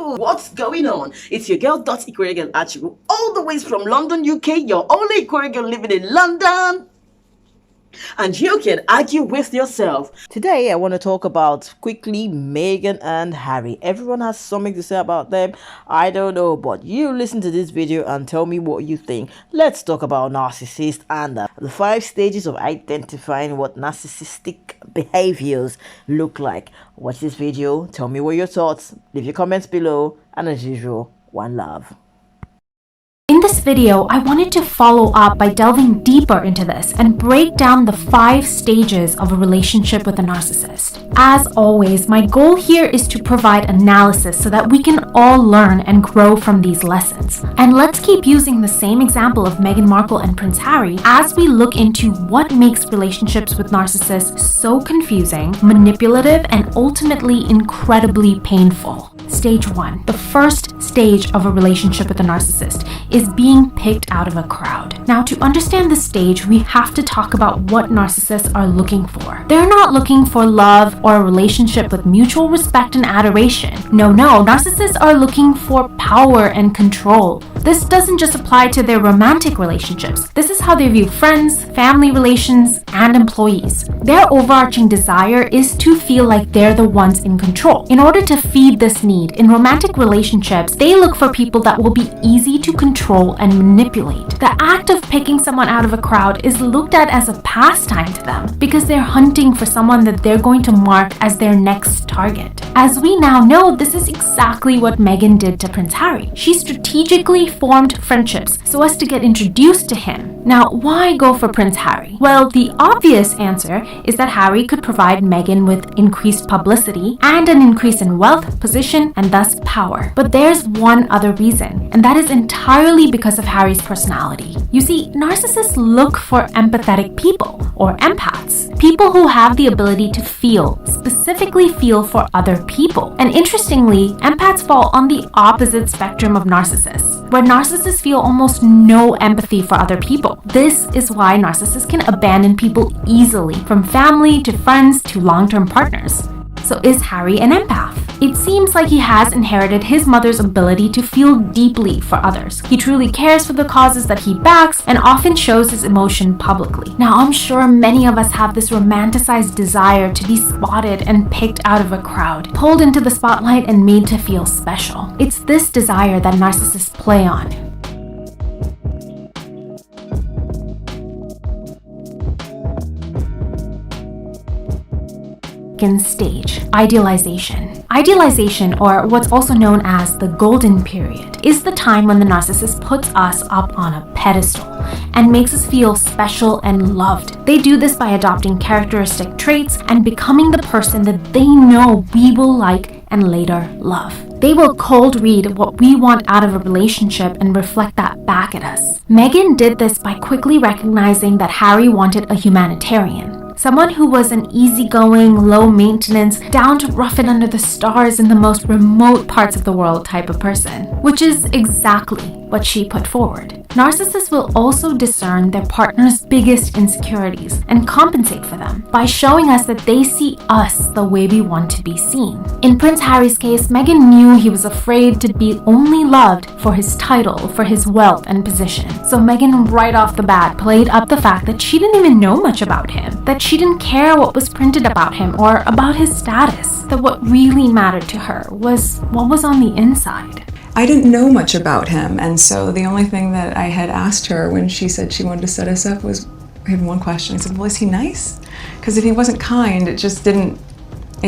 What's going on? It's your girl IkwerreGirl at you all the way from London, UK. Your only IkwerreGirl living in London. And you can argue with yourself. Today I want to talk about quickly Meghan and Harry. Everyone has something to say about them. I don't know, but you listen to this video and tell me what you think. Let's talk about narcissists and the 5 stages of identifying what narcissistic behaviors look like. Watch this video, tell me what your thoughts, leave your comments below, and as usual, one love. In this video, I wanted to follow up by delving deeper into this and break down the 5 stages of a relationship with a narcissist. As always, my goal here is to provide analysis so that we can all learn and grow from these lessons. And let's keep using the same example of Meghan Markle and Prince Harry as we look into what makes relationships with narcissists so confusing, manipulative, and ultimately incredibly painful. Stage 1. The first stage of a relationship with a narcissist is being picked out of a crowd. Now, to understand this stage, we have to talk about what narcissists are looking for. They're not looking for love or a relationship with mutual respect and adoration. No, narcissists are looking for power and control. This doesn't just apply to their romantic relationships. This is how they view friends, family relations, and employees. Their overarching desire is to feel like they're the ones in control. In order to feed this need, in romantic relationships, they look for people that will be easy to control and manipulate. The act of picking someone out of a crowd is looked at as a pastime to them because they're hunting for someone that they're going to mark as their next target. As we now know, this is exactly what Meghan did to Prince Harry. She strategically formed friendships so as to get introduced to him. Now, why go for Prince Harry? Well, the obvious answer is that Harry could provide Meghan with increased publicity and an increase in wealth, position, and thus power. But there's one other reason, and that is entirely because of Harry's personality. You see, narcissists look for empathetic people, or empaths, people who have the ability to feel, specifically feel for other people. And interestingly, empaths fall on the opposite spectrum of narcissists, where narcissists feel almost no empathy for other people. This is why narcissists can abandon people easily, from family to friends to long-term partners. So is Harry an empath? It seems like he has inherited his mother's ability to feel deeply for others. He truly cares for the causes that he backs and often shows his emotion publicly. Now, I'm sure many of us have this romanticized desire to be spotted and picked out of a crowd, pulled into the spotlight and made to feel special. It's this desire that narcissists play on. Stage, idealization. Idealization, or what's also known as the golden period, is the time when the narcissist puts us up on a pedestal and makes us feel special and loved. They do this by adopting characteristic traits and becoming the person that they know we will like and later love. They will cold read what we want out of a relationship and reflect that back at us. Meghan did this by quickly recognizing that Harry wanted a humanitarian. Someone who was an easygoing, low-maintenance, down to rough it under the stars in the most remote parts of the world type of person, which is exactly what she put forward. Narcissists will also discern their partner's biggest insecurities and compensate for them by showing us that they see us the way we want to be seen. In Prince Harry's case, Meghan knew he was afraid to be only loved for his title, for his wealth and position. So Meghan right off the bat played up the fact that she didn't even know much about him, that she didn't care what was printed about him or about his status, that what really mattered to her was what was on the inside. I didn't know much about him, and so the only thing that I had asked her when she said she wanted to set us up was, I had one question. I said, well, is he nice? Because if he wasn't kind, it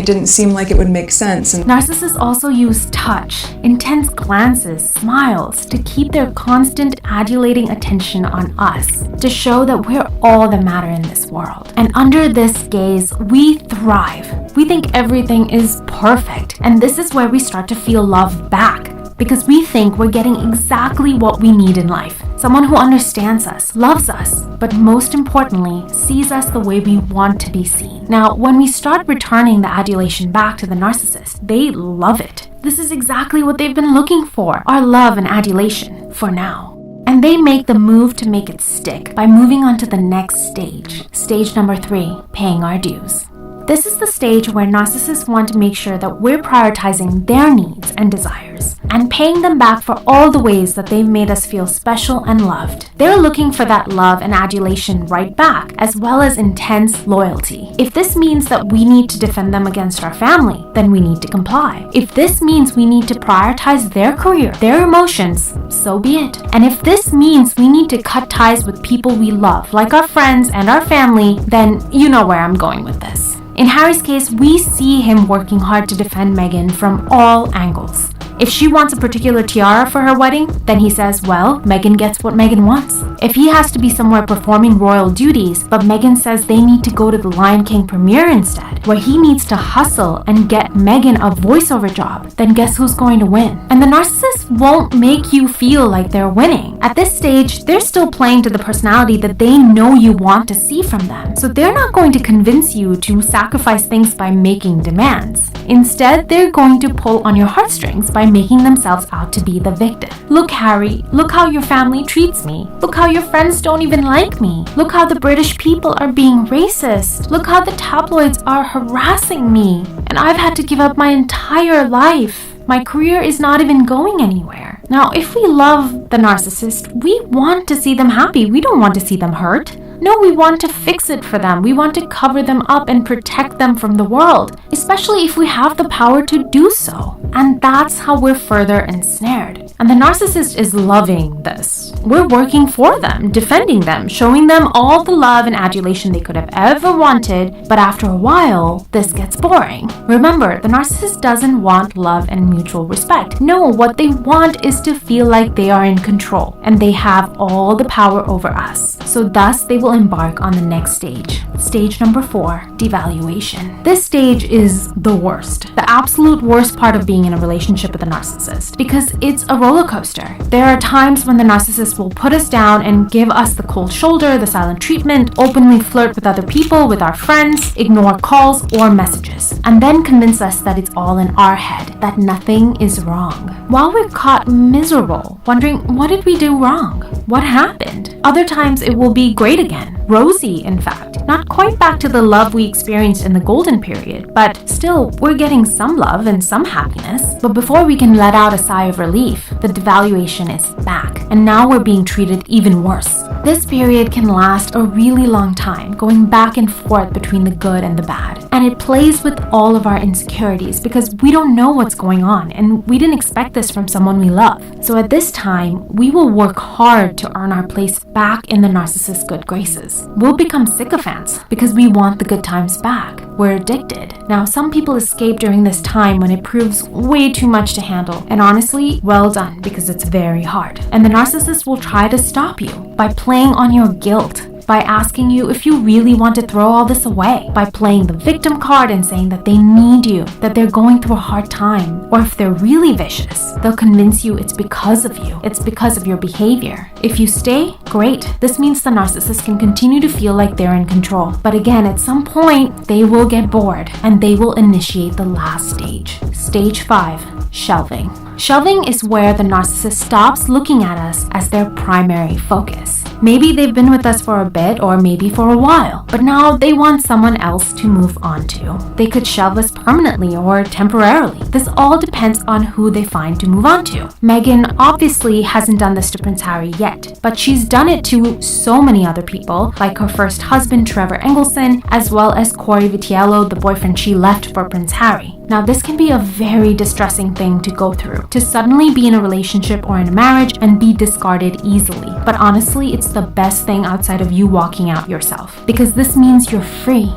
didn't seem like it would make sense. And narcissists also use touch, intense glances, smiles to keep their constant adulating attention on us, to show that we're all that matter in this world. And under this gaze, we thrive. We think everything is perfect, and this is where we start to feel love back, because we think we're getting exactly what we need in life. Someone who understands us, loves us, but most importantly, sees us the way we want to be seen. Now, when we start returning the adulation back to the narcissist, they love it. This is exactly what they've been looking for, our love and adulation, for now. And they make the move to make it stick by moving on to the next stage. Stage number 3, paying our dues. This is the stage where narcissists want to make sure that we're prioritizing their needs and desires and paying them back for all the ways that they've made us feel special and loved. They're looking for that love and adulation right back, as well as intense loyalty. If this means that we need to defend them against our family, then we need to comply. If this means we need to prioritize their career, their emotions, so be it. And if this means we need to cut ties with people we love, like our friends and our family, then you know where I'm going with this. In Harry's case, we see him working hard to defend Meghan from all angles. If she wants a particular tiara for her wedding, then he says, well, Meghan gets what Meghan wants. If he has to be somewhere performing royal duties, but Meghan says they need to go to the Lion King premiere instead, where he needs to hustle and get Meghan a voiceover job, then guess who's going to win? And the narcissist won't make you feel like they're winning. At this stage, they're still playing to the personality that they know you want to see from them. So they're not going to convince you to sacrifice things by making demands. Instead, they're going to pull on your heartstrings by making themselves out to be the victim. Look, Harry, look how your family treats me. Look how your friends don't even like me. Look how the British people are being racist. Look how the tabloids are harassing me. And I've had to give up my entire life. My career is not even going anywhere. Now, if we love the narcissist, we want to see them happy. We don't want to see them hurt. No, we want to fix it for them. We want to cover them up and protect them from the world, especially if we have the power to do so. And that's how we're further ensnared. And the narcissist is loving this. We're working for them, defending them, showing them all the love and adulation they could have ever wanted, but after a while, this gets boring. Remember, the narcissist doesn't want love and mutual respect. No, what they want is to feel like they are in control and they have all the power over us. So thus, they will embark on the next stage. Stage number 4, devaluation. This stage is the worst, the absolute worst part of being in a relationship with a narcissist, because it's a roller coaster. There are times when the narcissist will put us down and give us the cold shoulder, the silent treatment, openly flirt with other people, with our friends, ignore calls or messages, and then convince us that it's all in our head, that nothing is wrong. While we're caught miserable, wondering, what did we do wrong? What happened? Other times it will be great again, rosy in fact. Not quite back to the love we experienced in the golden period, but still, we're getting some love and some happiness. But before we can let out a sigh of relief, the devaluation is back, and now we're being treated even worse. This period can last a really long time, going back and forth between the good and the bad. And it plays with all of our insecurities because we don't know what's going on, and we didn't expect this from someone we love. So at this time, we will work hard to earn our place back in the narcissist's good graces. We'll become sycophants because we want the good times back. We're addicted. Now, some people escape during this time when it proves way too much to handle. And honestly, well done, because it's very hard. And the narcissist will try to stop you by playing on your guilt, by asking you if you really want to throw all this away, by playing the victim card and saying that they need you, that they're going through a hard time, or if they're really vicious, they'll convince you it's because of you, it's because of your behavior. If you stay, great. This means the narcissist can continue to feel like they're in control. But again, at some point, they will get bored and they will initiate the last stage. Stage 5, shelving. Shelving is where the narcissist stops looking at us as their primary focus. Maybe they've been with us for a bit or maybe for a while, but now they want someone else to move on to. They could shelve us permanently or temporarily. This all depends on who they find to move on to. Meghan obviously hasn't done this to Prince Harry yet, but she's done it to so many other people, like her first husband, Trevor Engelson, as well as Corey Vitiello, the boyfriend she left for Prince Harry. Now, this can be a very distressing thing to go through, to suddenly be in a relationship or in a marriage and be discarded easily. But honestly, it's the best thing outside of you walking out yourself, because this means you're free.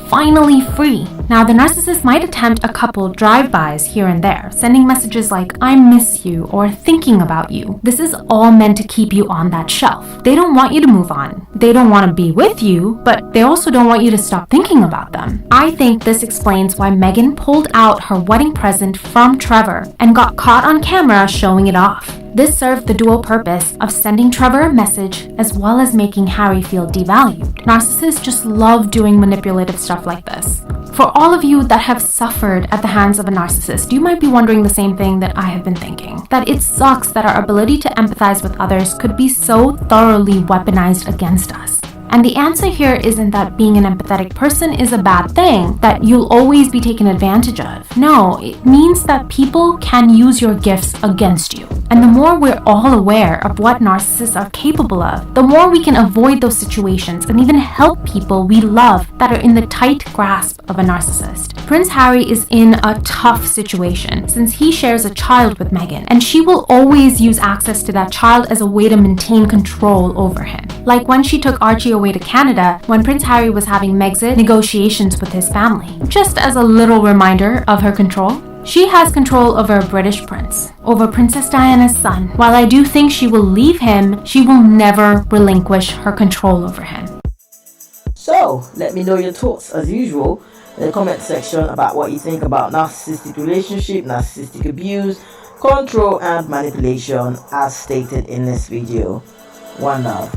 Finally free. Now, the narcissist might attempt a couple drive-bys here and there, sending messages like, I miss you, or thinking about you. This is all meant to keep you on that shelf. They don't want you to move on. They don't want to be with you, but they also don't want you to stop thinking about them. I think this explains why Meghan pulled out her wedding present from Trevor and got caught on camera showing it off. This served the dual purpose of sending Trevor a message as well as making Harry feel devalued. Narcissists just love doing manipulative stuff like this. For all of you that have suffered at the hands of a narcissist, you might be wondering the same thing that I have been thinking. That it sucks that our ability to empathize with others could be so thoroughly weaponized against us. And the answer here isn't that being an empathetic person is a bad thing, that you'll always be taken advantage of. No, it means that people can use your gifts against you. And the more we're all aware of what narcissists are capable of, the more we can avoid those situations and even help people we love that are in the tight grasp of a narcissist. Prince Harry is in a tough situation since he shares a child with Meghan, and she will always use access to that child as a way to maintain control over him. Like when she took Archie away to Canada when Prince Harry was having Megxit negotiations with his family. Just as a little reminder of her control, she has control over a British prince, over Princess Diana's son. While I do think she will leave him, she will never relinquish her control over him. So, let me know your thoughts, as usual, in the comment section about what you think about narcissistic relationship, narcissistic abuse, control and manipulation as stated in this video. One love.